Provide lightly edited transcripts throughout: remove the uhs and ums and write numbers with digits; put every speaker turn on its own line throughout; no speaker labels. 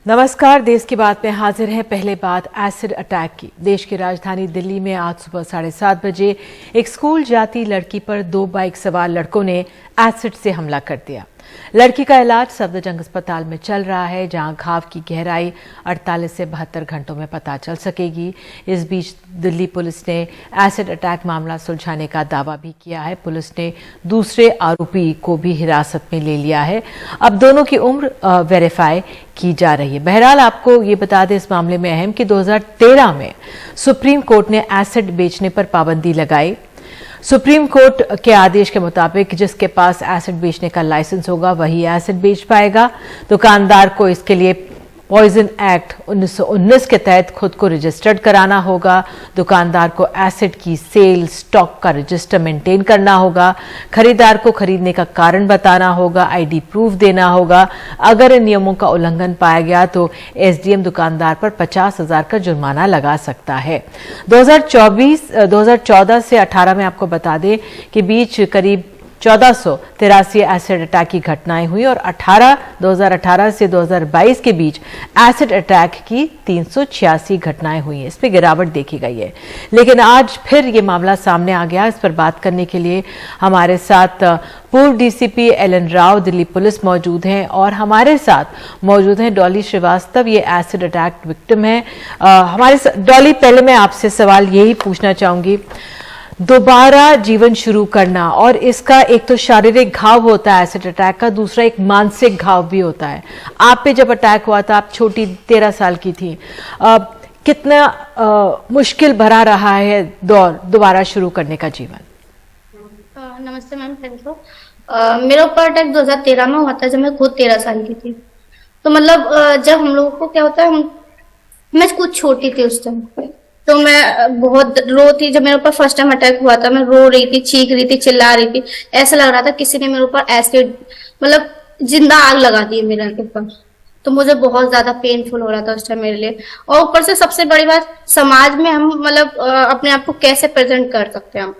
नमस्कार। देश की बात में हाजिर है। पहले बात एसिड अटैक की। देश की राजधानी दिल्ली में आज सुबह 7:30 बजे एक स्कूल जाती लड़की पर 2 बाइक सवार लड़कों ने एसिड से हमला कर दिया। लड़की का इलाज सफदरजंग अस्पताल में चल रहा है, जहां घाव की गहराई 48 से 72 घंटों में पता चल सकेगी। इस बीच दिल्ली पुलिस ने एसिड अटैक मामला सुलझाने का दावा भी किया है। पुलिस ने दूसरे आरोपी को भी हिरासत में ले लिया है। अब दोनों की उम्र वेरीफाई की जा रही है। बहरहाल आपको ये बता दें इस मामले में अहम कि 2013 में सुप्रीम कोर्ट ने एसिड बेचने पर पाबंदी लगाई। सुप्रीम कोर्ट के आदेश के मुताबिक जिसके पास एसिड बेचने का लाइसेंस होगा वही एसिड बेच पाएगा। दुकानदार को इसके लिए पॉइजन एक्ट 1919 के तहत खुद को रजिस्टर्ड कराना होगा। दुकानदार को एसिड की सेल स्टॉक का रजिस्टर मेंटेन करना होगा। खरीदार को खरीदने का कारण बताना होगा, आईडी प्रूफ देना होगा। अगर इन नियमों का उल्लंघन पाया गया तो एसडीएम दुकानदार पर 50,000 का जुर्माना लगा सकता है। 2014 से 18 में आपको बता दें कि बीच करीब 1483 एसिड अटैक की घटनाएं हुई और 2018 से 2022 के बीच एसिड अटैक की 386 घटनाएं हुई हैं। इसमें गिरावट देखी गई है, लेकिन आज फिर ये मामला सामने आ गया। इस पर बात करने के लिए हमारे साथ पूर्व DCP L N Rao Delhi police मौजूद हैं और हमारे साथ मौजूद हैं डॉली श्रीवास्तव, ये एसिड अटैक विक्टिम है। हमारे डॉली, पहले मैं आपसे सवाल यही पूछना चाहूंगी, दोबारा जीवन शुरू करना और इसका एक तो शारीरिक घाव होता है एसिड अटैक का, दूसरा एक मानसिक घाव भी होता है। आप पे जब अटैक हुआ था आप छोटी 13 साल की थी, कितना मुश्किल भरा रहा है दौर दोबारा शुरू करने का जीवन?
नमस्ते मैम, थैंक यू। मेरे ऊपर अटैक 2013 में हुआ था जब मैं खुद 13 साल की थी। तो मतलब जब हम लोगों को क्या होता है, मैं कुछ छोटी थी उस टाइम पे, तो मैं बहुत रोती। जब मेरे ऊपर फर्स्ट टाइम अटैक हुआ था मैं रो रही थी, चीख रही थी, चिल्ला रही थी। ऐसा लग रहा था किसी ने मेरे ऊपर एसिड मतलब जिंदा आग लगा दी है मेरे ऊपर। तो मुझे बहुत ज्यादा पेनफुल हो रहा था उस टाइम मेरे लिए। और ऊपर से सबसे बड़ी बात, समाज में हम मतलब अपने आप को कैसे प्रेजेंट कर सकते हैं हम,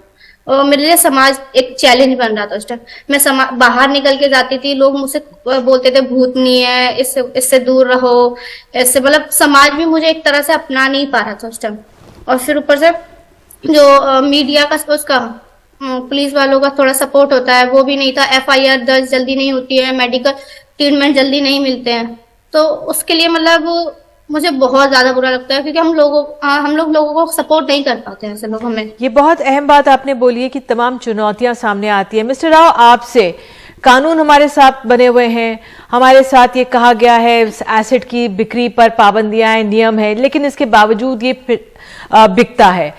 और मेरे लिए समाज एक चैलेंज बन रहा था उस टाइम। मैं बाहर निकल के जाती थी, लोग मुझसे बोलते थे भूतनी है, इससे दूर रहो, ऐसे मतलब समाज भी मुझे एक तरह से अपना नहीं पा रहा था उस टाइम। और फिर ऊपर से जो मीडिया का उसका पुलिस वालों का थोड़ा सपोर्ट होता है वो भी नहीं था। एफआईआर दर्ज जल्दी नहीं होती है, मेडिकल ट्रीटमेंट जल्दी नहीं मिलते हैं। तो उसके लिए मतलब मुझे बहुत ज्यादा बुरा लगता है, क्योंकि हम लोग लोगों को सपोर्ट नहीं कर पाते हैं ऐसे लोग हमें।
ये बहुत अहम बात आपने बोली है कि तमाम चुनौतियां सामने आती है। मिस्टर राव, आपसे, कानून हमारे साथ बने हुए हैं, हमारे साथ ये कहा गया है एसिड की बिक्री पर पाबंदियां हैं, नियम है, लेकिन इसके बावजूद ये बिकता है।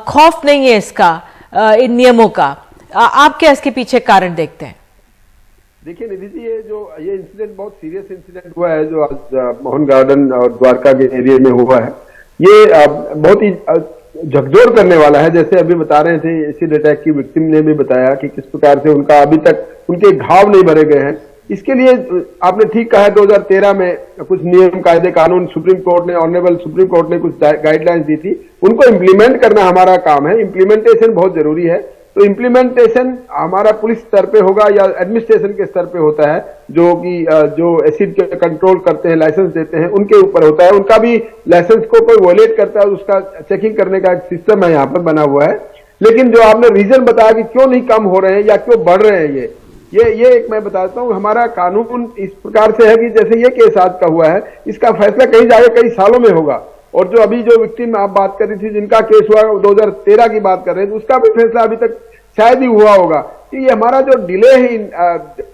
खौफ नहीं है इसका, इन नियमों का? आप क्या इसके पीछे कारण देखते हैं?
देखिए निधि जी, ये इंसिडेंट बहुत सीरियस इंसिडेंट हुआ है जो आज मोहन गार्डन और द्वारका के एरिया में हुआ है। ये बहुत ही झकझोर करने वाला है। जैसे अभी बता रहे थे एसिड अटैक की विक्टिम ने भी बताया कि किस प्रकार से उनका अभी तक उनके घाव नहीं भरे गए हैं। इसके लिए आपने ठीक कहा है, 2013 में कुछ नियम कायदे कानून सुप्रीम कोर्ट ने, ऑनरेबल सुप्रीम कोर्ट ने कुछ गाइडलाइंस दी थी, उनको इम्प्लीमेंट करना हमारा काम है। इम्प्लीमेंटेशन बहुत जरूरी है। तो इम्प्लीमेंटेशन हमारा पुलिस स्तर पे होगा या एडमिनिस्ट्रेशन के स्तर पे होता है, जो एसिड के कंट्रोल करते हैं, लाइसेंस देते हैं, उनके ऊपर होता है। उनका भी लाइसेंस को कोई वॉयलेट करता है उसका चेकिंग करने का एक सिस्टम है यहाँ पर बना हुआ है। लेकिन जो आपने रीजन बताया कि क्यों नहीं कम हो रहे हैं या क्यों बढ़ रहे हैं, ये एक मैं बताता हूँ। हमारा कानून इस प्रकार से है कि जैसे ये केस आज का हुआ है, इसका फैसला कहीं जाके कई सालों में होगा। और जो अभी जो विक्टिम आप बात कर रही थी, जिनका केस हुआ 2013 की बात कर रहे हैं, तो उसका भी फैसला अभी तक शायद ही हुआ होगा। कि ये हमारा जो डिले है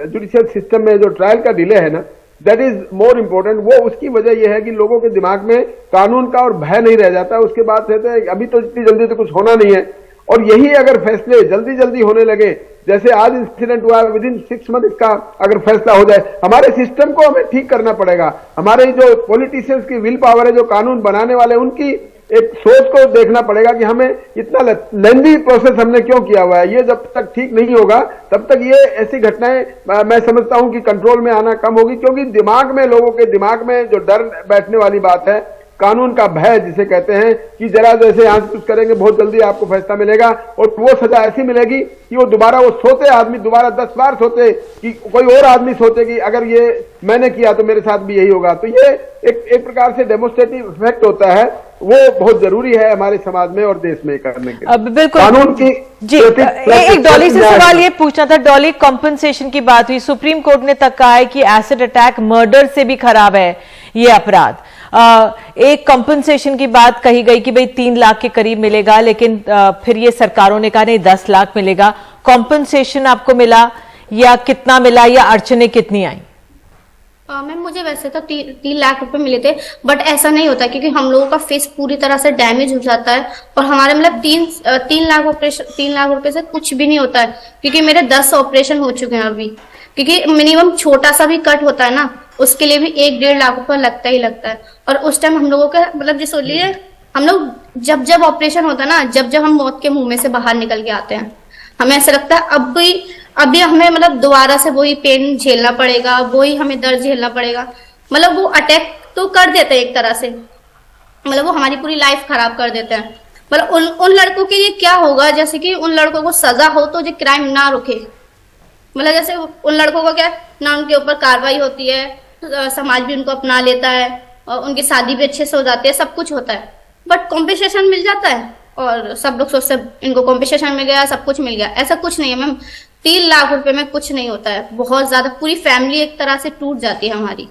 जुडिशियल सिस्टम में, जो ट्रायल का डिले है ना, दैट इज मोर इम्पोर्टेंट। वो उसकी वजह यह है कि लोगों के दिमाग में कानून का और भय नहीं रह जाता। उसके बाद कहते हैं अभी तो इतनी जल्दी तो कुछ होना नहीं है। और यही अगर फैसले जल्दी जल्दी होने लगे, जैसे आज इंसिडेंट हुआ, विद इन 6 मंथ इसका अगर फैसला हो जाए, हमारे सिस्टम को हमें ठीक करना पड़ेगा। हमारे जो पॉलिटिशियंस की विल पावर है, जो कानून बनाने वाले, उनकी एक सोच को देखना पड़ेगा कि हमें इतना लेंदी प्रोसेस हमने क्यों किया हुआ है। ये जब तक ठीक नहीं होगा तब तक ये ऐसी घटनाएं मैं समझता हूं कि कंट्रोल में आना कम होगी, क्योंकि दिमाग में, लोगों के दिमाग में जो डर बैठने वाली बात है कानून का भय जिसे कहते हैं कि जरा जैसे यहाँ से कुछ करेंगे बहुत जल्दी आपको फैसला मिलेगा, और वो सजा ऐसी मिलेगी कि वो दोबारा वो सोते आदमी दोबारा 10 बार सोते कि कोई और आदमी सोचे कि अगर ये मैंने किया तो मेरे साथ भी यही होगा। तो ये एक प्रकार से डेमोस्ट्रेटिव इफेक्ट होता है, वो बहुत जरूरी है हमारे समाज में और देश में करने के लिए।
बिल्कुल
कानून की
जी। एक डॉली से सवाल ये पूछना था, डॉली, कॉम्पनसेशन की बात हुई, सुप्रीम कोर्ट ने तक कहा है कि एसिड अटैक मर्डर से भी खराब है ये अपराध। एक कॉम्पनसेशन की बात कही गई कि भाई 3 लाख के करीब मिलेगा, लेकिन फिर ये सरकारों ने कहा नहीं 10 लाख मिलेगा। कॉम्पनसेशन आपको मिला या कितना मिला, या अड़चने कितनी आई?
मैम मुझे वैसे तो 3 लाख रुपए मिले थे, बट ऐसा नहीं होता क्योंकि हम लोगों का फेस पूरी तरह से डैमेज हो जाता है, और हमारे मतलब 3 लाख रुपए से कुछ भी नहीं होता है, क्योंकि मेरे 10 ऑपरेशन हो चुके हैं अभी। क्योंकि मिनिमम छोटा सा भी कट होता है ना, उसके लिए भी 1-1.5 लाख रुपए लगता ही लगता है। और उस टाइम हम लोगों का मतलब जिस लिए हम लोग जब ऑपरेशन होता है ना, जब हम मौत के मुंह में से बाहर निकल के आते हैं, हमें ऐसा लगता है अभी हमें मतलब दोबारा से वही पेन झेलना पड़ेगा, वही हमें दर्द झेलना पड़ेगा। मतलब वो अटैक तो कर देते हैं एक तरह से, मतलब वो हमारी पूरी लाइफ खराब कर देते हैं। मतलब उन लड़कों के लिए क्या होगा, जैसे कि उन लड़कों को सजा हो तो जो क्राइम ना रुके। मतलब जैसे उन लड़कों को क्या ना उनके ऊपर कार्रवाई होती है, समाज भी उनको अपना लेता है, और उनकी शादी भी अच्छे से हो जाती है, सब कुछ होता है, बट कॉम्पेंसेशन मिल जाता है और सब लोग सोचते हैं इनको कॉम्पेंसेशन मिल गया, सब कुछ मिल गया। ऐसा कुछ नहीं है मैम, 3 लाख रुपए में कुछ नहीं होता है, बहुत ज्यादा पूरी फैमिली एक तरह से टूट जाती है हमारी।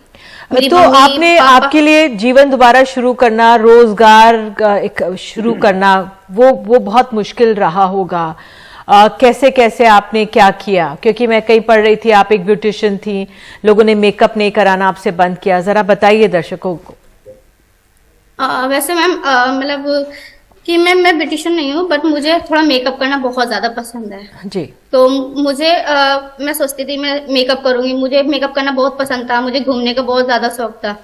तो आपने आपके लिए जीवन दोबारा शुरू करना, रोजगार एक शुरू करना, वो बहुत मुश्किल रहा होगा। कैसे कैसे आपने क्या किया? क्योंकि मैं कहीं पढ़ रही थी आप एक ब्यूटिशियन थी, लोगों ने मेकअप नहीं कराना आपसे बंद किया, जरा बताइए दर्शकों को।
वैसे मैम मतलब कि मैं ब्यूटिशियन नहीं हूँ, बट मुझे थोड़ा मेकअप करना बहुत ज्यादा पसंद है
जी।
तो मुझे मैं सोचती थी मैं मेकअप करूंगी, मुझे मेकअप करना बहुत पसंद था, मुझे घूमने का बहुत ज्यादा शौक था।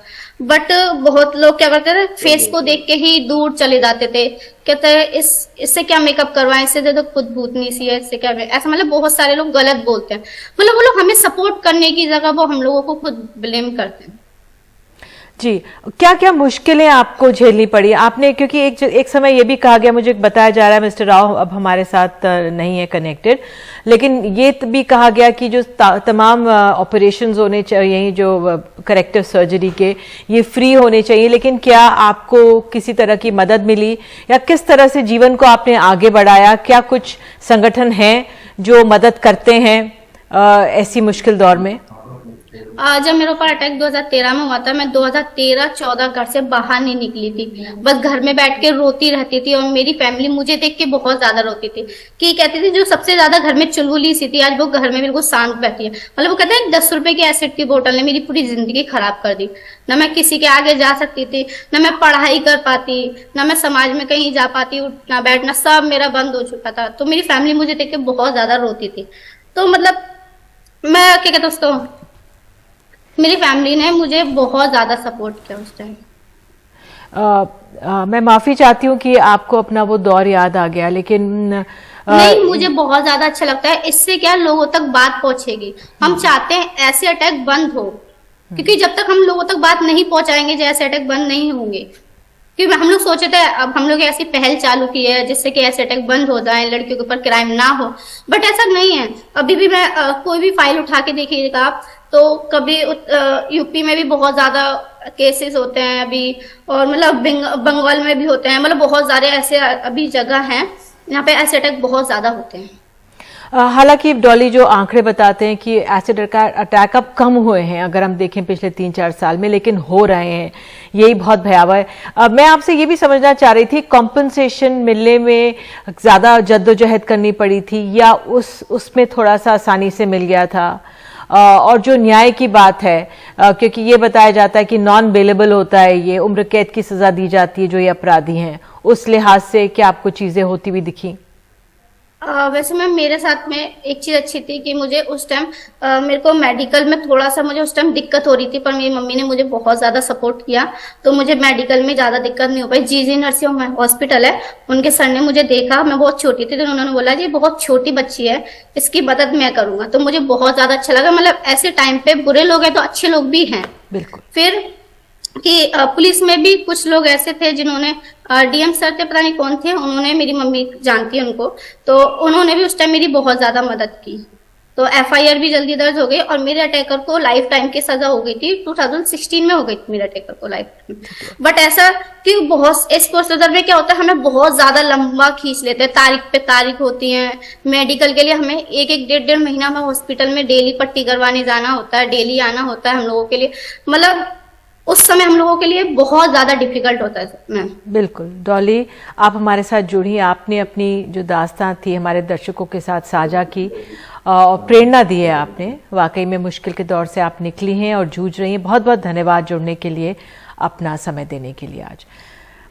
बट बहुत लोग क्या करते थे, फेस को देख के ही दूर चले जाते थे, कहते हैं इससे क्या मेकअप करवाएं, इससे तो खुद भूतनी सी है, इससे क्या, ऐसा मतलब बहुत सारे लोग गलत बोलते हैं। मतलब वो लोग हमें सपोर्ट करने की जगह वो हम लोगों को खुद ब्लेम करते हैं।
जी, क्या क्या मुश्किलें आपको झेलनी पड़ी आपने? क्योंकि एक समय ये भी कहा गया, मुझे बताया जा रहा है, मिस्टर राव अब हमारे साथ नहीं है कनेक्टेड, लेकिन ये भी कहा गया कि जो तमाम ऑपरेशंस होने चाहिए, जो करेक्टिव सर्जरी के, ये फ्री होने चाहिए, लेकिन क्या आपको किसी तरह की मदद मिली, या किस तरह से जीवन को आपने आगे बढ़ाया? क्या कुछ संगठन हैं जो मदद करते हैं ऐसी मुश्किल दौर में?
जब मेरे ऊपर अटैक 2013 में हुआ था, मैं 2013-14 घर से बाहर नहीं निकली थी, बस घर में बैठ के रोती रहती थी, और मेरी फैमिली मुझे देख के बहुत ज्यादा रोती थी, कि कहती थी जो सबसे ज्यादा घर में चुलबुली सी थी, आज वो घर में बिल्कुल शांत बैठी है। मतलब वो कहते हैं 10 रुपए की एसिड की बोतल ने मेरी पूरी जिंदगी खराब कर दी। ना मैं किसी के आगे जा सकती थी, ना मैं पढ़ाई कर पाती, ना मैं समाज में कहीं जा पाती, उठना बैठना सब मेरा बंद हो चुका था। तो मेरी फैमिली मुझे देख के बहुत ज्यादा रोती थी। तो मतलब मैं क्या कहते उसको, मेरी फैमिली ने मुझे बहुत ज्यादा सपोर्ट किया उस टाइम।
मैं माफी चाहती हूँ कि आपको अपना वो दौर याद आ गया, लेकिन
नहीं, मुझे बहुत ज्यादा अच्छा लगता है, इससे क्या लोगों तक बात पहुंचेगी। हम चाहते हैं ऐसे अटैक बंद हो, क्योंकि जब तक हम लोगों तक बात नहीं पहुंचाएंगे, जैसे अटैक बंद नहीं होंगे। क्योंकि हम लोग सोचे थे, अब हम लोग ऐसी पहल चालू की है जिससे कि ऐसे अटैक बंद हो जाए, लड़कियों के ऊपर क्राइम ना हो, बट ऐसा नहीं है। अभी भी मैं कोई भी फाइल उठा के देखिएगा आप, तो कभी यूपी में भी बहुत ज्यादा केसेस होते हैं अभी, और मतलब बंगाल में भी होते हैं, मतलब बहुत सारे ऐसे अभी जगह हैं यहाँ पे ऐसे अटैक बहुत ज्यादा होते हैं।
हालांकि डॉली जो आंकड़े बताते हैं कि एसिड अटैक अब कम हुए हैं अगर हम देखें पिछले 3-4 साल में, लेकिन हो रहे हैं, यही बहुत भयावह है। मैं आपसे ये भी समझना चाह रही थी, कॉम्पनसेशन मिलने में ज्यादा जद्दोजहद करनी पड़ी थी, या उसमें थोड़ा सा आसानी से मिल गया था? और जो न्याय की बात है, क्योंकि ये बताया जाता है कि नॉन बेलेबल होता है, ये उम्र कैद की सजा दी जाती है जो ये अपराधी हैं, उस लिहाज से क्या आपको चीजें होती हुई दिखी?
वैसे मैम मेरे साथ में एक चीज अच्छी थी कि मुझे उस टाइम मेरे को मेडिकल में थोड़ा सा मुझे उस टाइम दिक्कत हो रही थी, पर मेरी मम्मी ने मुझे बहुत ज्यादा सपोर्ट किया, तो मुझे मेडिकल में ज्यादा दिक्कत नहीं हो पाई। जीजी नर्सिंग हॉस्पिटल है, उनके सर ने मुझे देखा, मैं बहुत छोटी थी, तो उन्होंने बोला जी बहुत छोटी बच्ची है, इसकी मदद मैं करूंगा। तो मुझे बहुत ज्यादा अच्छा लगा। मतलब ऐसे टाइम पे बुरे लोग हैं तो अच्छे लोग भी हैं।
बिल्कुल।
फिर कि पुलिस में भी कुछ लोग ऐसे थे जिन्होंने डीएम सर थे, पता नहीं कौन थे, उन्होंने, मेरी मम्मी जानती है उनको, तो उन्होंने भी उस टाइम मेरी बहुत ज्यादा मदद की। तो एफआईआर भी जल्दी दर्ज हो गई और मेरे अटैकर को लाइफ टाइम की सजा हो गई थी। 2016 में हो गई थी मेरे अटैकर को लाइफ टाइम। बट ऐसा कि बहुत इस प्रोसीजर में क्या होता है, हमें बहुत ज्यादा लंबा खींच लेते हैं, तारीख पे तारीख होती है। मेडिकल के लिए हमें एक डेढ़ महीना में हॉस्पिटल में डेली पट्टी करवाने जाना होता है, डेली आना होता है हम लोगों के लिए। मतलब उस समय हम लोगों के लिए बहुत ज्यादा डिफिकल्ट होता है मैम।
बिल्कुल डॉली, आप हमारे साथ जुड़ी, आपने अपनी जो दास्तान थी हमारे दर्शकों के साथ साझा की और प्रेरणा दी है आपने। वाकई में मुश्किल के दौर से आप निकली हैं और जूझ रही हैं। बहुत बहुत धन्यवाद जुड़ने के लिए, अपना समय देने के लिए आज।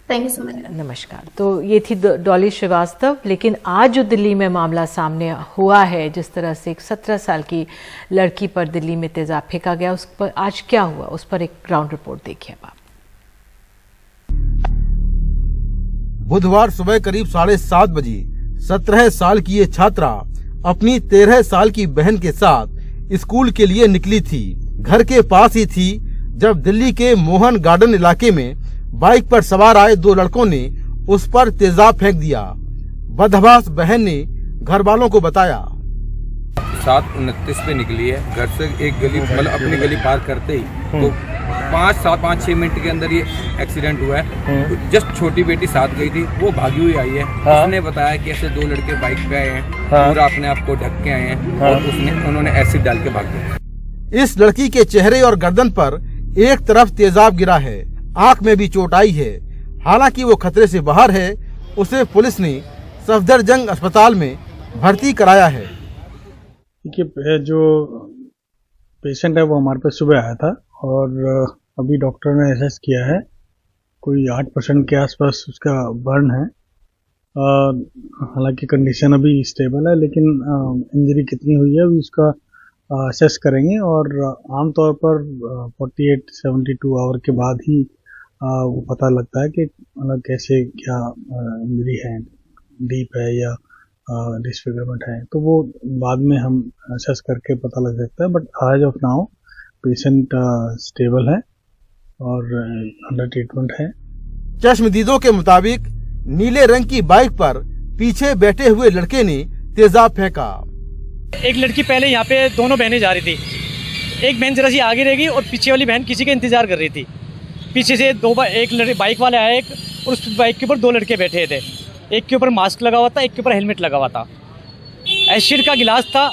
Thank you so much.
नमस्कार। तो ये थी डॉली श्रीवास्तव। लेकिन आज जो दिल्ली में मामला सामने हुआ है, जिस तरह से एक 17 साल की लड़की पर दिल्ली में तेजाब फेंका गया, उस पर आज क्या हुआ, उस पर एक ग्राउंड रिपोर्ट देखिए आप।
बुधवार सुबह करीब 7:30 बजे 17 साल की ये छात्रा अपनी 13 साल की बहन के साथ स्कूल के लिए निकली थी। घर के पास ही थी जब दिल्ली के मोहन गार्डन इलाके में बाइक पर सवार आए 2 लड़कों ने उस पर तेजाब फेंक दिया। बदहवास बहन ने घर वालों को बताया।
7:29 पे निकली है घर से, एक गली मतलब अपनी गली पार करते ही तो 5-6 मिनट के अंदर ये एक्सीडेंट हुआ है। जस्ट छोटी बेटी साथ गई थी, वो भागी हुई आई है। उसने बताया कि ऐसे 2 लड़के बाइक पे आए हैं, पूरा अपने आप को ढक के आए हैं और उन्होंने एसिड डाल के भाग दिया।
इस लड़की के चेहरे और गर्दन पर एक तरफ तेजाब गिरा है, आंख में भी चोट आई है। हालांकि वो खतरे से बाहर है। उसे पुलिस ने सफदरजंग अस्पताल में भर्ती कराया है।
देखिए, जो पेशेंट है वो हमारे पास सुबह आया था और अभी डॉक्टर ने असेस किया है, कोई 8% के आसपास उसका बर्न है। हालांकि कंडीशन अभी स्टेबल है, लेकिन इंजरी कितनी हुई है अभी उसका असेस करेंगे और आमतौर पर 48-72 आवर के बाद ही वो पता लगता है कि मतलब कैसे क्या इंजरी है, डीप है या डिसफिगरमेंट है, तो वो बाद में हम असेस करके पता लग सकता है। But as of now patient stable है और अंडर ट्रीटमेंट है।
चश्मदीदों के मुताबिक नीले रंग की बाइक पर पीछे बैठे हुए लड़के ने तेजाब फेंका।
एक लड़की पहले यहाँ पे, दोनों बहनें जा रही थी। एक बहन जरा सी आगे रह गई और पीछे वाली बहन किसी का इंतजार कर रही थी। पीछे से एक लड़के बाइक वाले आया, एक और उस बाइक के ऊपर 2 लड़के बैठे थे। एक के ऊपर मास्क लगा हुआ था, एक के ऊपर हेलमेट लगा हुआ था। एसिड का गिलास था,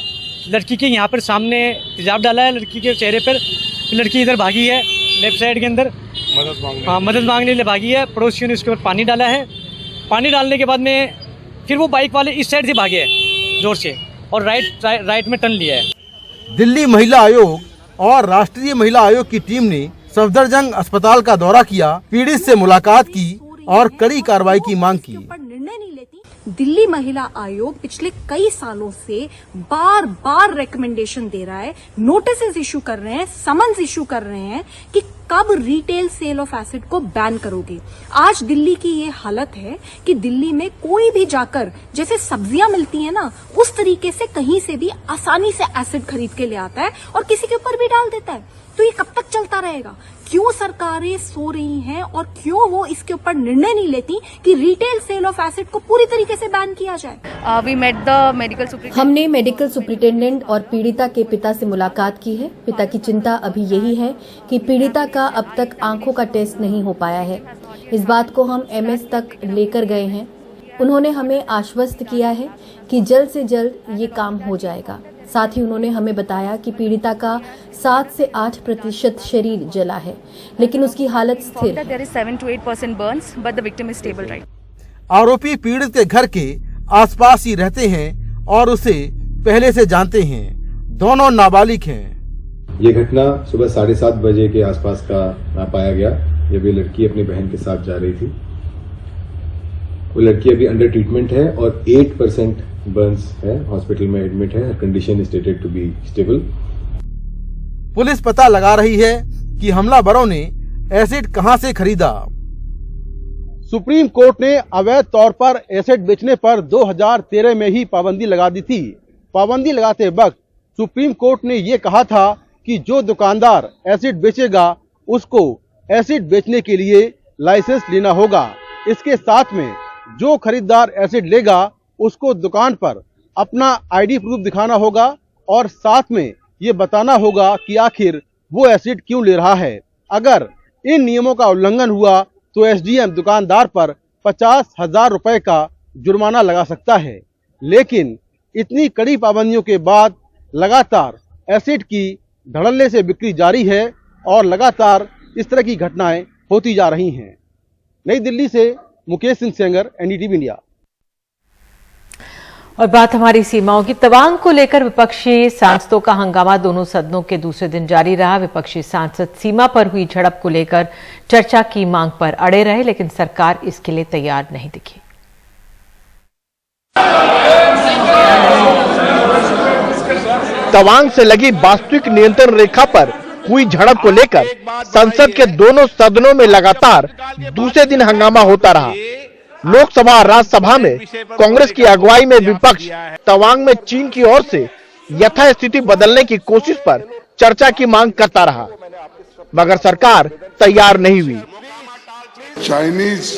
लड़की के यहाँ पर सामने तेजाब डाला है लड़की के चेहरे पर। लड़की इधर भागी है लेफ्ट साइड के अंदर, मदद मांगने लिए भागी है। पड़ोसियों ने उसके ऊपर पानी डाला है। पानी डालने के बाद में फिर वो बाइक वाले इस साइड से भागे हैं जोर से और राइट में टर्न लिया है।
दिल्ली महिला आयोग और राष्ट्रीय महिला आयोग की टीम ने सफदरजंग अस्पताल का दौरा किया, पीड़ित से मुलाकात की और कड़ी कार्रवाई की मांग की।
दिल्ली महिला आयोग पिछले कई सालों से बार बार रिकमेंडेशन दे रहा है, नोटिस इशू कर रहे हैं, समन्स इशू कर रहे हैं कि कब रिटेल सेल ऑफ एसिड को बैन करोगे। आज दिल्ली की ये हालत है कि दिल्ली में कोई भी जाकर, जैसे सब्जियां मिलती है ना, उस तरीके से कहीं से भी आसानी से एसिड खरीद के ले आता है और किसी के ऊपर भी डाल देता है। तो ये कब तक चलता रहेगा? क्यों सरकारें सो रही हैं और क्यों वो इसके ऊपर निर्णय नहीं लेती कि रिटेल सेल ऑफ एसिड को पूरी तरीके से बैन किया जाए?
हमने मेडिकल सुपरिटेंडेंट और पीड़िता के पिता से मुलाकात की है। पिता की चिंता अभी यही है कि पीड़िता का अब तक आंखों का टेस्ट नहीं हो पाया है। इस बात को हम एमएस तक लेकर गए हैं। उन्होंने हमें आश्वस्त किया है कि जल्द से जल्द ये काम हो जाएगा। साथ ही उन्होंने हमें बताया कि पीड़िता का 7 से 8% शरीर जला है, लेकिन उसकी हालत स्थिर है।
आरोपी पीड़ित के घर के आसपास ही रहते हैं और उसे पहले से जानते हैं। दोनों नाबालिग हैं।
ये घटना सुबह 7:30 बजे के आसपास का पाया गया, जब ये लड़की अपनी बहन के साथ जा रही थी। वो लड़की अभी अंडर ट्रीटमेंट है और 8% बर्न्स है, हॉस्पिटल में एडमिट है। Condition is stated to be stable.
Police पता लगा रही है कि हमलावरों ने एसिड कहां से खरीदा। सुप्रीम कोर्ट ने अवैध तौर पर एसिड बेचने पर 2013 में ही पाबंदी लगा दी थी। पाबंदी लगाते वक्त सुप्रीम कोर्ट ने ये कहा था कि जो दुकानदार एसिड बेचेगा उसको एसिड बेचने के लिए लाइसेंस लेना होगा। इसके साथ में जो खरीदार एसिड लेगा उसको दुकान पर अपना आईडी प्रूफ दिखाना होगा और साथ में ये बताना होगा कि आखिर वो एसिड क्यों ले रहा है। अगर इन नियमों का उल्लंघन हुआ तो एसडीएम दुकानदार पर 50,000 रुपए का जुर्माना लगा सकता है। लेकिन इतनी कड़ी पाबंदियों के बाद लगातार एसिड की धड़ल्ले से बिक्री जारी है और लगातार इस तरह की घटनाएं होती जा रही हैं। नई दिल्ली से मुकेश सिंह सेंगर, एनडीटीवी इंडिया।
और बात हमारी सीमाओं की। तवांग को लेकर विपक्षी सांसदों का हंगामा दोनों सदनों के दूसरे दिन जारी रहा। विपक्षी सांसद सीमा पर हुई झड़प को लेकर चर्चा की मांग पर अड़े रहे, लेकिन सरकार इसके लिए तैयार नहीं दिखी।
तवांग से लगी वास्तविक नियंत्रण रेखा पर हुई झड़प को लेकर संसद के दोनों सदनों में लगातार दूसरे दिन हंगामा होता रहा। लोकसभा और राज्यसभा में कांग्रेस की अगुवाई में विपक्ष तवांग में चीन की ओर से यथास्थिति बदलने की कोशिश पर चर्चा की मांग करता रहा, मगर सरकार तैयार नहीं हुई।
चाइनीज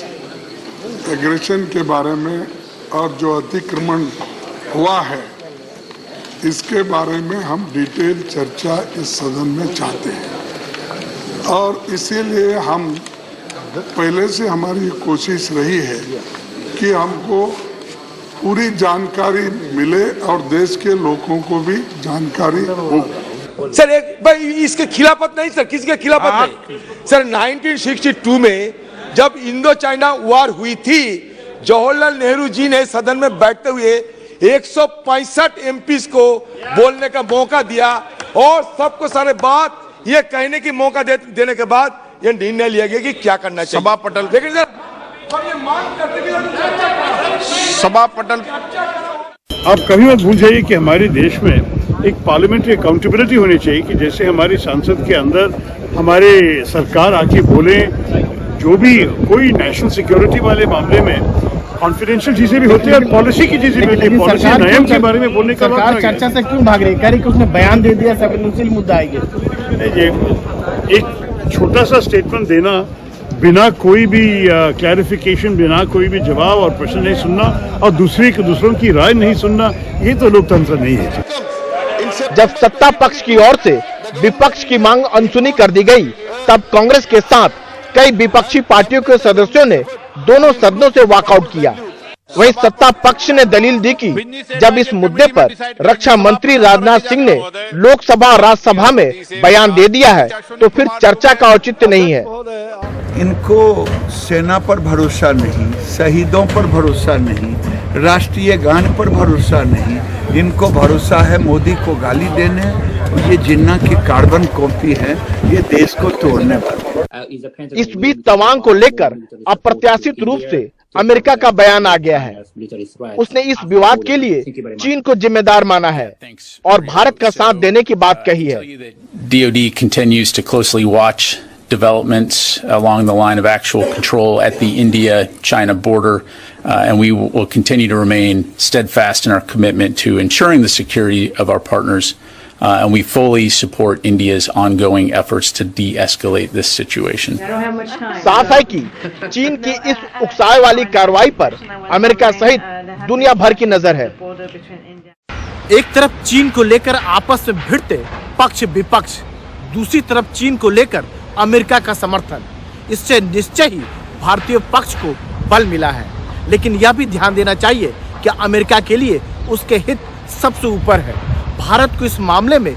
एग्रेशन के बारे में और जो अतिक्रमण हुआ है इसके बारे में हम डिटेल चर्चा इस सदन में चाहते हैं और इसीलिए हम पहले से हमारी कोशिश रही है कि हमको पूरी जानकारी मिले और देश के लोगों को भी जानकारी हो।
सर एक भाई इसके खिलाफत नहीं सर, किसके खिलाफत नहीं सर। 1962 में जब इंडो चाइना वॉर हुई थी, जवाहरलाल नेहरू जी ने सदन में बैठते हुए 165 एमपीज को बोलने का मौका दिया और सबको सारे बात ये कहने की मौका देने के बाद ये निर्णय लिया गया कि क्या करना चाहिए। सभा पटल, लेकिन सर ये मांग करते कि सभा पटल।
आप कभी मत भूल जाइए कि हमारे देश में एक पार्लियामेंट्री अकाउंटेबिलिटी होनी चाहिए कि जैसे हमारी सांसद के अंदर हमारे सरकार आके बोले, जो भी कोई नेशनल सिक्योरिटी वाले मामले में कॉन्फिडेंशियल चीजें भी होती है और पॉलिसी की चीजें भी होती है। पॉलिसी नियम के बारे में बोलने का
सरकार चर्चा से क्यों भाग रही है? कह रही कि उसने बयान दे दिया, संवेदनशील मुद्दा आएगा।
एक छोटा सा स्टेटमेंट देना बिना कोई भी क्लैरिफिकेशन, बिना कोई भी जवाब और प्रश्न नहीं सुनना और दूसरों की राय नहीं सुनना, ये तो लोकतंत्र नहीं है।
जब सत्ता पक्ष की ओर से विपक्ष की मांग अनसुनी कर दी गई, तब कांग्रेस के साथ कई विपक्षी पार्टियों के सदस्यों ने दोनों सदनों से वॉकआउट किया। वहीं सत्ता पक्ष ने दलील दी कि जब इस मुद्दे पर रक्षा मंत्री राजनाथ सिंह ने लोकसभा और राज्यसभा में बयान दे दिया है तो फिर चर्चा का औचित्य नहीं है।
इनको सेना पर भरोसा नहीं, शहीदों पर भरोसा नहीं, राष्ट्रीय गान पर भरोसा नहीं, इनको भरोसा है मोदी को गाली देने। ये जिन्ना की कार्बन कॉपी है, ये देश को तोड़ने वाले।
इस बीच तवांग को लेकर अप्रत्याशित रूप से अमेरिका का बयान आ गया है। उसने इस विवाद के लिए चीन को जिम्मेदार माना है और भारत का साथ देने की बात कही है।
DoD continues to closely watch developments along the line of actual control at the India-China border, and we will continue to remain steadfast in our commitment to ensuring the security of our partners, and we fully support India's ongoing efforts to de-escalate this situation.
साफ है कि चीन की इस उकसावे वाली कार्रवाई पर अमेरिका सहित दुनिया भर की नजर है।
एक तरफ चीन को लेकर आपस में भिड़ते पक्ष विपक्ष, दूसरी तरफ चीन को लेकर अमेरिका का समर्थन। इससे निश्चय ही भारतीय पक्ष को बल मिला है, लेकिन यह भी ध्यान देना चाहिए कि अमेरिका के लिए उसके हित सबसे ऊपर है। भारत को इस मामले में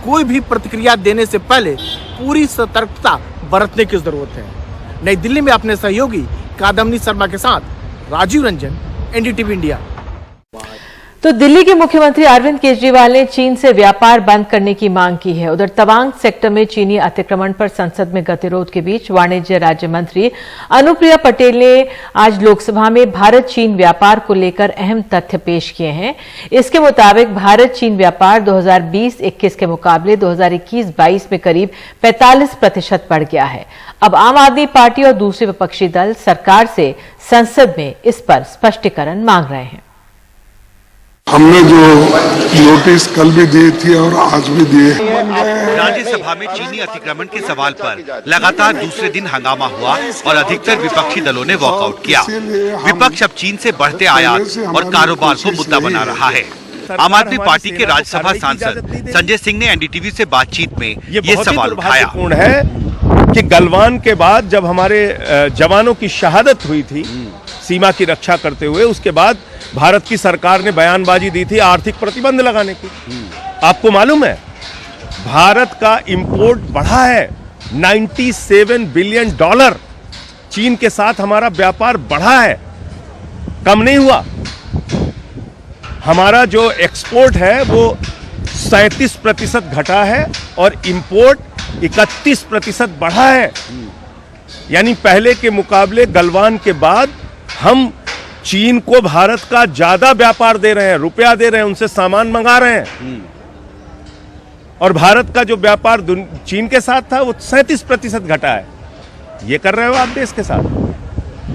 कोई भी प्रतिक्रिया देने से पहले पूरी सतर्कता बरतने की जरूरत है। नई दिल्ली में अपने सहयोगी कादम्बनी शर्मा के साथ राजीव रंजन, एनडीटीवी इंडिया।
तो दिल्ली के मुख्यमंत्री अरविंद केजरीवाल ने चीन से व्यापार बंद करने की मांग की है। उधर तवांग सेक्टर में चीनी अतिक्रमण पर संसद में गतिरोध के बीच वाणिज्य राज्य मंत्री अनुप्रिया पटेल ने आज लोकसभा में भारत चीन व्यापार को लेकर अहम तथ्य पेश किए हैं। इसके मुताबिक भारत चीन व्यापार 2020-21 के मुकाबले 2021-22 में करीब 45% बढ़ गया है। अब आम आदमी पार्टी और दूसरे विपक्षी दल सरकार से संसद में इस पर स्पष्टीकरण मांग रहे हैं।
हमने जो नोटिस कल भी दी थी और आज भी दिए।
राज्यसभा में चीनी अतिक्रमण के सवाल पर लगातार दूसरे दिन हंगामा हुआ और अधिकतर विपक्षी दलों ने वॉकआउट किया। विपक्ष अब चीन से बढ़ते आयात और कारोबार को मुद्दा बना रहा है। आम आदमी पार्टी के राज्यसभा सांसद संजय सिंह ने एनडीटीवी से बातचीत में ये सवाल उठाया
है कि गलवान के बाद जब हमारे जवानों की शहादत हुई थी सीमा की रक्षा करते हुए, उसके बाद भारत की सरकार ने बयानबाजी दी थी आर्थिक प्रतिबंध लगाने की। आपको मालूम है भारत का इंपोर्ट बढ़ा है 97 बिलियन डॉलर। चीन के साथ हमारा व्यापार बढ़ा है, कम नहीं हुआ। हमारा जो एक्सपोर्ट है वो 37% घटा है और इंपोर्ट 31% बढ़ा है। यानी पहले के मुकाबले गलवान के बाद हम चीन को भारत का ज्यादा व्यापार दे रहे हैं, रुपया दे रहे हैं, उनसे सामान मंगा रहे हैं। और भारत का जो व्यापार चीन के साथ था वो 37% घटा है। ये कर रहे हो आप देश के साथ।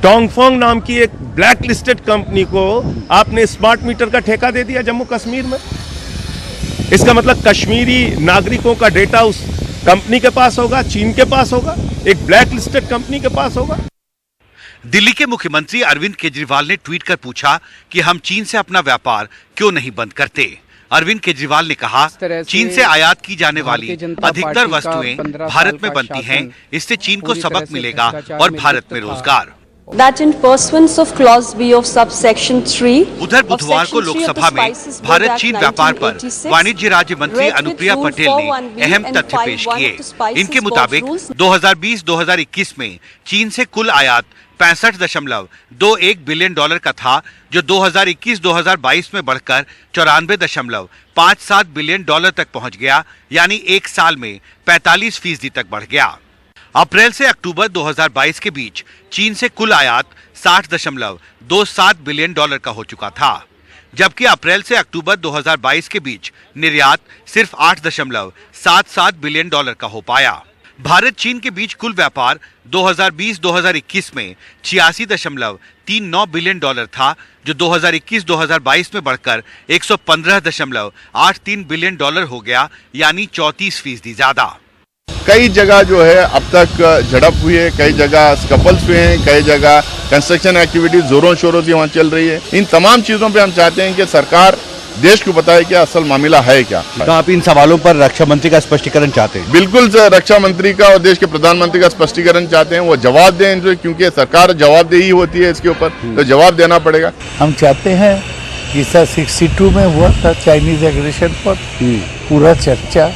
डोंगफोंग नाम की एक ब्लैक लिस्टेड कंपनी को आपने स्मार्ट मीटर का ठेका दे दिया जम्मू कश्मीर में। इसका मतलब कश्मीरी नागरिकों का डेटा उस कंपनी के पास होगा, चीन के पास होगा, एक ब्लैक लिस्टेड कंपनी के पास होगा।
दिल्ली के मुख्यमंत्री अरविंद केजरीवाल ने ट्वीट कर पूछा कि हम चीन से अपना व्यापार क्यों नहीं बंद करते। अरविंद केजरीवाल ने कहा, चीन से आयात की जाने वाली अधिकतर वस्तुएं भारत में बनती हैं, इससे चीन को सबक मिलेगा और भारत में रोजगार।
That in pursuance of clause B of subsection 3
उधर बुधवार को लोकसभा में भारत चीन व्यापार पर वाणिज्य राज्य मंत्री अनुप्रिया पटेल ने अहम तथ्य पेश किए। इनके मुताबिक 2020-2021 में चीन से कुल आयात 65.21 बिलियन डॉलर का था, जो 2021-2022 में बढ़कर 94.57 बिलियन डॉलर तक पहुंच गया, यानी एक साल में 45% तक बढ़ गया। अप्रैल से अक्टूबर 2022 के बीच चीन से कुल आयात 60.27 बिलियन डॉलर का हो चुका था, जबकि अप्रैल से अक्टूबर 2022 के बीच निर्यात सिर्फ 8.77 बिलियन डॉलर का हो पाया। भारत चीन के बीच कुल व्यापार 2020-2021 में 86.39 बिलियन डॉलर था, जो 2021-2022 में बढ़कर 115.83 बिलियन डॉलर हो गया, यानी 34% ज्यादा।
कई जगह जो है अब तक झड़प हुई है, कई जगह स्कपल्स हुए हैं, कई जगह कंस्ट्रक्शन एक्टिविटीज जोरों शोरों से वहाँ चल रही है। इन तमाम चीजों पे हम चाहते हैं कि सरकार देश को बताए कि असल मामला है क्या।
तो आप इन सवालों पर रक्षा मंत्री का स्पष्टीकरण चाहते हैं?
बिल्कुल रक्षा मंत्री का और देश के प्रधानमंत्री का स्पष्टीकरण चाहते हैं, वो जवाब दें इनसे, क्योंकि सरकार जवाबदेही होती है इसके ऊपर, तो जवाब देना पड़ेगा।
हम चाहते हैं कि सर 62 में हुआ था चाइनीज एग्रेशन पर पूरा चर्चा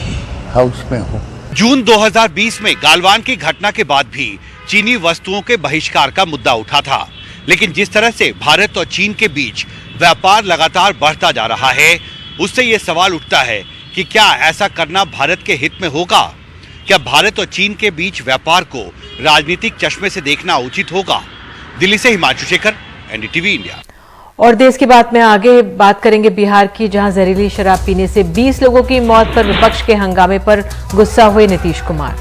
हाउस में हो।
जून 2020 में गालवान की घटना के बाद भी चीनी वस्तुओं के बहिष्कार का मुद्दा उठा था, लेकिन जिस तरह से भारत और चीन के बीच व्यापार लगातार बढ़ता जा रहा है, उससे ये सवाल उठता है कि क्या ऐसा करना भारत के हित में होगा? क्या भारत और चीन के बीच व्यापार को राजनीतिक चश्मे से देखना उचित होगा? दिल्ली से हिमांशु शेखर, एनडीटीवी इंडिया।
और देश की बात में आगे बात करेंगे बिहार की, जहां जहरीली शराब पीने से 20 लोगों की मौत पर विपक्ष के हंगामे पर गुस्सा हुए नीतीश कुमार।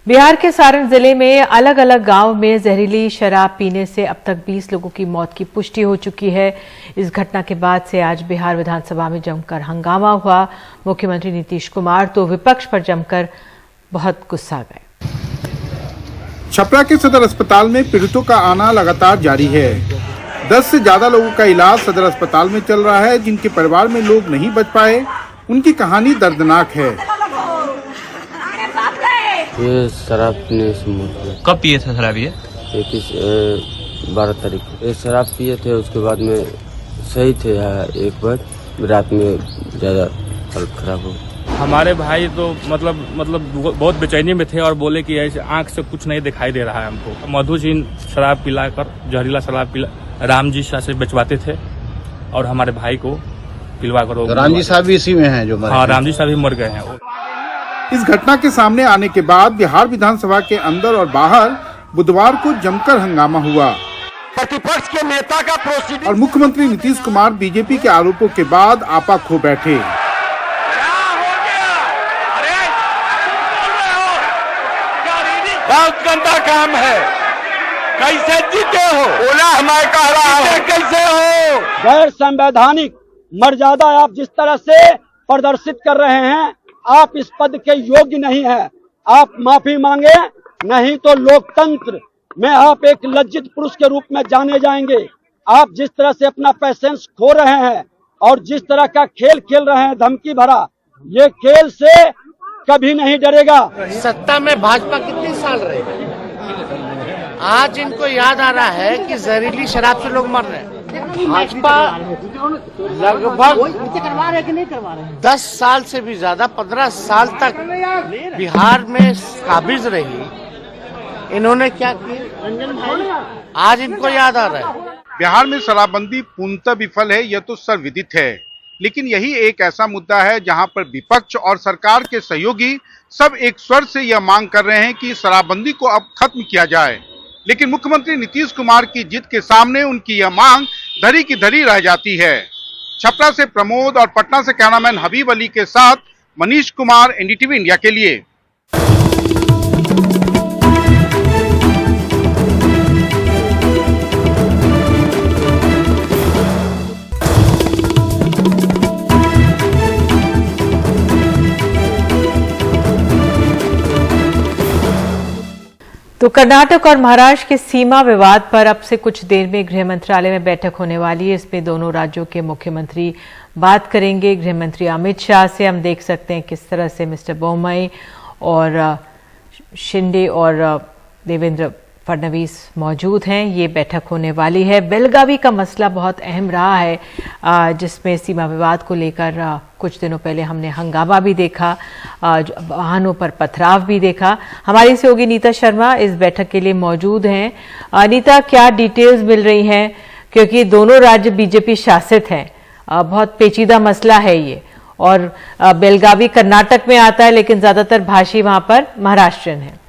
बिहार के सारण जिले में अलग अलग गांव में जहरीली शराब पीने से अब तक 20 लोगों की मौत की पुष्टि हो चुकी है। इस घटना के बाद से आज बिहार विधानसभा में जमकर हंगामा हुआ। मुख्यमंत्री नीतीश कुमार तो विपक्ष पर जमकर बहुत गुस्सा गए।
छपरा के सदर अस्पताल में पीड़ितों का आना लगातार जारी है। 10 से ज्यादा लोगों का इलाज सदर अस्पताल में चल रहा है। जिनके परिवार में लोग नहीं बच पाए, उनकी कहानी दर्दनाक है।
ये शराब पीने से मौत।
कब पिए थे शराब? ये
12 तारीख को ये शराब पिए थे, उसके बाद में सही थे, एक बार रात में ज़्यादा हालत खराब हो।
हमारे भाई तो मतलब बहुत बेचैनी में थे और बोले कि ऐसे आंख से कुछ नहीं दिखाई दे रहा है हमको। मधु जी शराब पिलाकर, जहरीला शराब पिला राम जी शाह से बेचवाते थे और हमारे भाई को पिलवा कर।
राम जी साहब भी इसी में हैं जो?
हाँ, राम जी साहब भी मर गए हैं।
इस घटना के सामने आने के बाद बिहार विधानसभा के अंदर और बाहर बुधवार को जमकर हंगामा हुआ।
प्रतिपक्ष के नेता का प्रोसीडिंग।
और मुख्यमंत्री नीतीश कुमार बीजेपी के आरोपों के बाद आपा खो बैठे।
बहुत गंदा काम है, कैसे जीते हो? बोला हमारे कह रहा हूं, कैसे हो?
गैर संवैधानिक मर्यादा आप जिस तरह से प्रदर्शित कर रहे हैं, आप इस पद के योग्य नहीं है। आप माफी मांगे, नहीं तो लोकतंत्र में आप एक लज्जित पुरुष के रूप में जाने जाएंगे। आप जिस तरह से अपना पैसेंस खो रहे हैं और जिस तरह का खेल खेल रहे हैं धमकी भरा, ये खेल से कभी नहीं डरेगा।
सत्ता में भाजपा कितने साल रहे, आज इनको याद आ रहा है कि जहरीली शराब से लोग मर रहे हैं। भाजपा लगभग 10 साल से भी ज्यादा 15 साल तक बिहार में काबिज रही, इन्होंने क्या किया आज इनको याद आ रहा है।
बिहार में शराबबंदी पूर्णतः विफल है, यह तो सर्वविदित है, लेकिन यही एक ऐसा मुद्दा है जहां पर विपक्ष और सरकार के सहयोगी सब एक स्वर से यह मांग कर रहे हैं कि शराबबंदी को अब खत्म किया जाए। लेकिन मुख्यमंत्री नीतीश कुमार की जिद के सामने उनकी यह मांग धरी की धरी रह जाती है। छपरा से प्रमोद और पटना से कैमरामैन हबीब अली के साथ मनीष कुमार, एनडीटीवी इंडिया के लिए।
तो कर्नाटक और महाराष्ट्र के सीमा विवाद पर अब से कुछ देर में गृह मंत्रालय में बैठक होने वाली है। इसमें दोनों राज्यों के मुख्यमंत्री बात करेंगे। गृह मंत्री अमित शाह से हम देख सकते हैं किस तरह से मिस्टर बोम्मई और शिंदे और देवेंद्र फडणवीस मौजूद हैं। ये बैठक होने वाली है। बेलगावी का मसला बहुत अहम रहा है, जिसमें सीमा विवाद को लेकर कुछ दिनों पहले हमने हंगामा भी देखा, वाहनों पर पथराव भी देखा। हमारी सहयोगी नीता शर्मा इस बैठक के लिए मौजूद हैं। नीता, क्या डिटेल्स मिल रही हैं, क्योंकि दोनों राज्य बीजेपी शासित हैं, बहुत पेचीदा मसला है ये, और बेलगावी कर्नाटक में आता है लेकिन ज्यादातर भाषी वहां पर महाराष्ट्रियन है।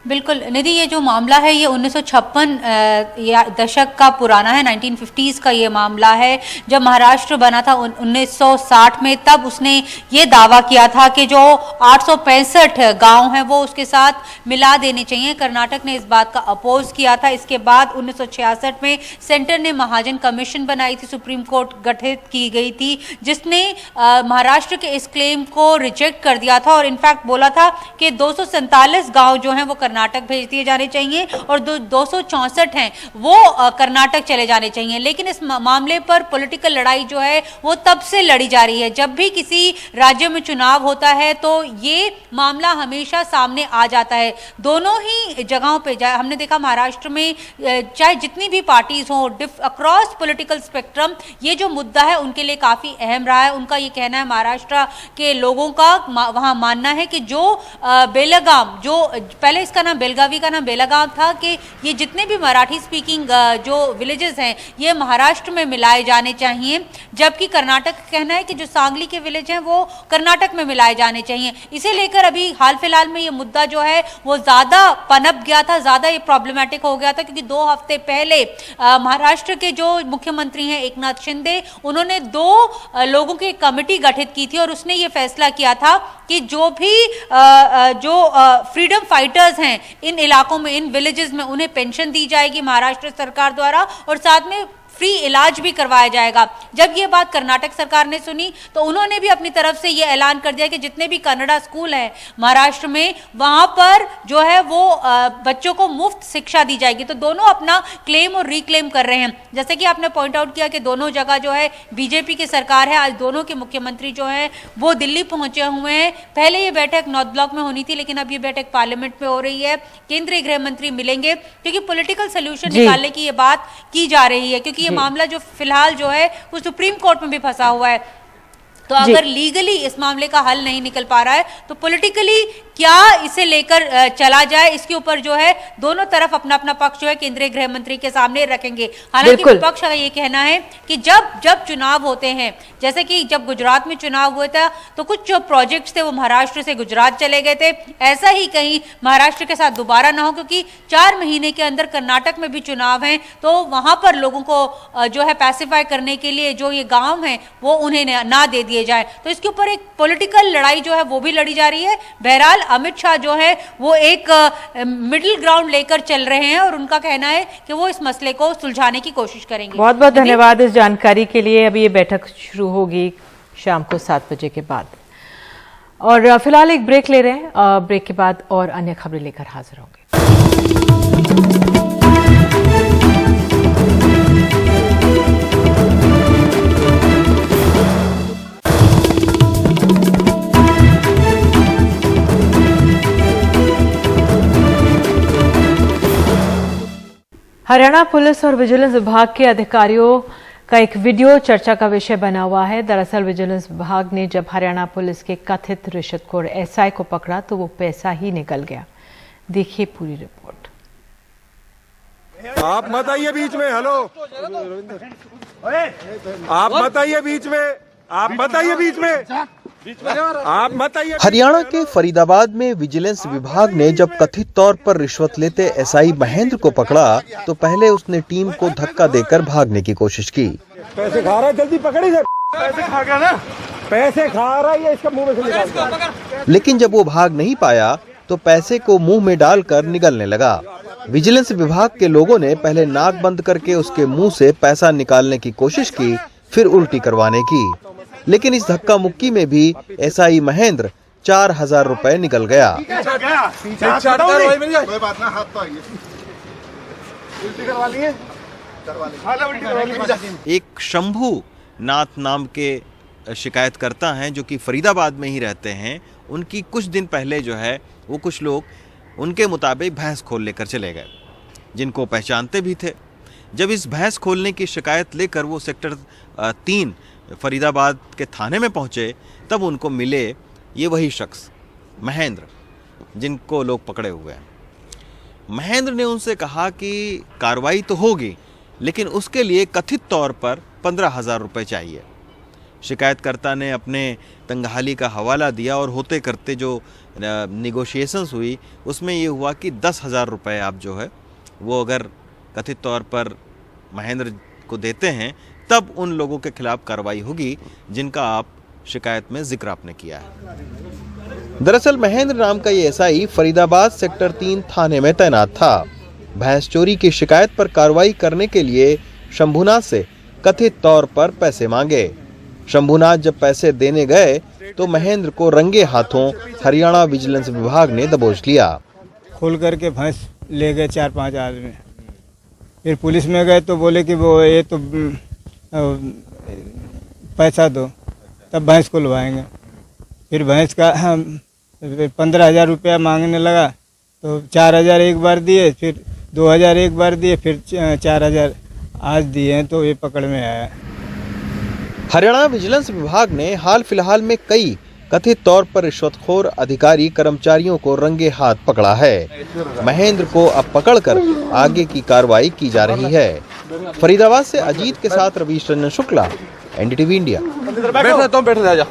बिल्कुल निधि, ये जो मामला है ये 1956 दशक का पुराना है, 1950s का ये मामला है। जब महाराष्ट्र बना था 1960 में, तब उसने ये दावा किया था कि जो 865 गांव हैं वो उसके साथ मिला देने चाहिए। कर्नाटक ने इस बात का अपोज किया था। इसके बाद 1966 में सेंटर ने महाजन कमीशन बनाई थी, सुप्रीम कोर्ट गठित की गई थी, जिसने महाराष्ट्र के इस क्लेम को रिजेक्ट कर दिया था और इनफैक्ट बोला था कि 247 गाँव जो हैं वो कर्नाटक भेज दिए जाने चाहिए और 264 हैं वो कर्नाटक चले जाने चाहिए। लेकिन इस मामले पर पॉलिटिकल लड़ाई जो है वो तब से लड़ी जा रही है। जब भी किसी राज्य में चुनाव होता है तो ये मामला हमेशा सामने आ जाता है। दोनों ही जगहों पे हमने देखा, महाराष्ट्र में चाहे जितनी भी पार्टीज हों, अक्रॉस पॉलिटिकल स्पेक्ट्रम, ये जो मुद्दा है उनके लिए काफी अहम रहा है। उनका ये कहना है, महाराष्ट्र के लोगों का वहां मानना है कि जो बेलगाम, जो पहले इसका नाम बेलगावी का नाम बेलगाम था, कि ये जितने भी मराठी स्पीकिंग जो विलेजेस हैं ये महाराष्ट्र में मिलाए जाने चाहिए, जबकि कर्नाटक का कहना है कि जो सांगली के विलेज हैं वो कर्नाटक में मिलाए जाने चाहिए। इसे लेकर अभी हाल फिलहाल में ये मुद्दा जो है वो ज्यादा पनप गया था, ज्यादा ये प्रॉब्लमेटिक हो गया था, क्योंकि 2 हफ्ते पहले महाराष्ट्र के जो मुख्यमंत्री हैं एकनाथ शिंदे, उन्होंने 2 लोगों की कमेटी गठित की थी और उसने ये फैसला किया था कि जो भी फ्रीडम फाइटर्स हैं इन इलाकों में, इन विलेजेस में, उन्हें पेंशन दी जाएगी महाराष्ट्र सरकार द्वारा और साथ में फ्री इलाज भी करवाया जाएगा। जब ये बात कर्नाटक सरकार ने सुनी तो उन्होंने भी अपनी तरफ से ये ऐलान कर दिया कि जितने भी कन्नड़ा स्कूल हैं महाराष्ट्र में, वहां पर जो है वो बच्चों को मुफ्त शिक्षा दी जाएगी। तो दोनों अपना क्लेम और रिक्लेम कर रहे हैं। जैसे कि आपने पॉइंट आउट किया कि दोनों जगह जो है बीजेपी की सरकार है। आज दोनों के मुख्यमंत्री जो है वो दिल्ली पहुंचे हुए हैं। पहले ये बैठक नॉर्थ ब्लॉक में होनी थी, लेकिन अब ये बैठक पार्लियामेंट में हो रही है। केंद्रीय गृह मंत्री मिलेंगे क्योंकि पॉलिटिकल सोल्यूशन निकालने की ये बात की जा रही है, क्योंकि ये मामला जो फिलहाल जो है वो सुप्रीम कोर्ट में भी फंसा हुआ है। तो अगर लीगली इस मामले का हल नहीं निकल पा रहा है तो पॉलिटिकली क्या इसे लेकर चला जाए, इसके ऊपर जो है दोनों तरफ अपना अपना पक्ष जो है केंद्रीय गृह मंत्री के सामने रखेंगे। हालांकि विपक्ष का ये कहना है कि जब चुनाव होते हैं, जैसे कि जब गुजरात में चुनाव हुआ था तो कुछ जो प्रोजेक्ट्स थे वो महाराष्ट्र से गुजरात चले गए थे, ऐसा ही कहीं महाराष्ट्र के साथ दोबारा ना हो, क्योंकि 4 महीने के अंदर कर्नाटक में भी चुनाव है तो वहां पर लोगों को जो है पैसिफाई करने के लिए जो ये गांव है वो उन्हें ना दे दिए जाए। तो इसके ऊपर एक पॉलिटिकल लड़ाई जो है वो भी लड़ी जा रही है। बहरहाल अमित शाह जो है वो एक मिडिल ग्राउंड लेकर चल रहे हैं और उनका कहना है कि वो इस मसले को सुलझाने की कोशिश करेंगे।
बहुत बहुत धन्यवाद इस जानकारी के लिए। अभी ये बैठक शुरू होगी शाम को 7 बजे के बाद, और फिलहाल एक ब्रेक ले रहे हैं। ब्रेक के बाद और अन्य खबरें लेकर हाजिर होंगे। हरियाणा पुलिस और विजिलेंस विभाग के अधिकारियों का एक वीडियो चर्चा का विषय बना हुआ है। दरअसल विजिलेंस विभाग ने जब हरियाणा पुलिस के कथित रिश्वतखोर एसआई को पकड़ा तो वो पैसा ही निकल गया। देखिए पूरी रिपोर्ट।
आप मत आइए बीच में। हेलो, आप मत आइए बीच में। आप मत आइए बीच में। आप मत आइए।
हरियाणा के फरीदाबाद में विजिलेंस विभाग ने जब कथित तौर पर रिश्वत लेते एसआई महेंद्र को पकड़ा तो पहले उसने टीम को धक्का देकर भागने की कोशिश की।
पैसे खा रहा है, जल्दी पकड़ इसे। पैसे खा गया ना, पैसे खा रहा है, इसका मुंह में से निकाल।
लेकिन जब वो भाग नहीं पाया तो पैसे को मुंह में डालकर निगलने लगा। विजिलेंस विभाग के लोगों ने पहले नाक बंद करके उसके मुंह से पैसा निकालने की कोशिश की, फिर उल्टी करवाने की, लेकिन इस धक्का मुक्की में भी एसआई महेंद्र 4000 रुपए निकल गया।
एक शंभू नाथ नाम के शिकायतकर्ता हैं जो कि फरीदाबाद में ही रहते हैं। उनकी कुछ दिन पहले जो है वो कुछ लोग उनके मुताबिक भैंस खोल लेकर चले गए, जिनको पहचानते भी थे। जब इस भैंस खोलने की शिकायत लेकर वो सेक्टर 3 फरीदाबाद के थाने में पहुंचे तब उनको मिले ये वही शख्स महेंद्र, जिनको लोग पकड़े हुए हैं। महेंद्र ने उनसे कहा कि कार्रवाई तो होगी लेकिन उसके लिए कथित तौर पर 15,000 रुपये चाहिए। शिकायतकर्ता ने अपने तंगहाली का हवाला दिया और होते करते जो निगोशिएशंस हुई उसमें ये हुआ कि 10,000 रुपये आप जो है वो अगर कथित तौर पर महेंद्र को देते हैं तब उन लोगों के खिलाफ कार्रवाई होगी जिनका आप शिकायत में जिक्र आपने किया है।
दरअसल महेंद्र नाम का ये एसआई फरीदाबाद सेक्टर 3 थाने में तैनात था। भैंस चोरी की शिकायत पर कार्रवाई करने के लिए शंभुनाथ से कथित तौर पर पैसे मांगे। शंभुनाथ जब पैसे देने गए तो महेंद्र को रंगे हाथों हरियाणा विजिलेंस विभाग ने दबोच लिया।
खोल करके भैंस ले गए 4-5 आदमी। फिर पुलिस में गए तो बोले कि वो ये तो पैसा दो तब भैंस खुलवाएंगे। फिर भैंस का 15,000 रुपया मांगने लगा तो 4,000 एक बार दिए, फिर 2,000 एक बार दिए, फिर 4,000 आज दिए हैं तो ये पकड़ में आया।
हरियाणा विजिलेंस विभाग ने हाल फिलहाल में कई कथित तौर पर रिश्वतखोर अधिकारी कर्मचारियों को रंगे हाथ पकड़ा है। महेंद्र को अब पकड़कर आगे की कार्रवाई की जा रही है। फरीदाबाद से अजीत के साथ रवीश रंजन शुक्ला, एनडीटीवी इंडिया।
बैठ जा।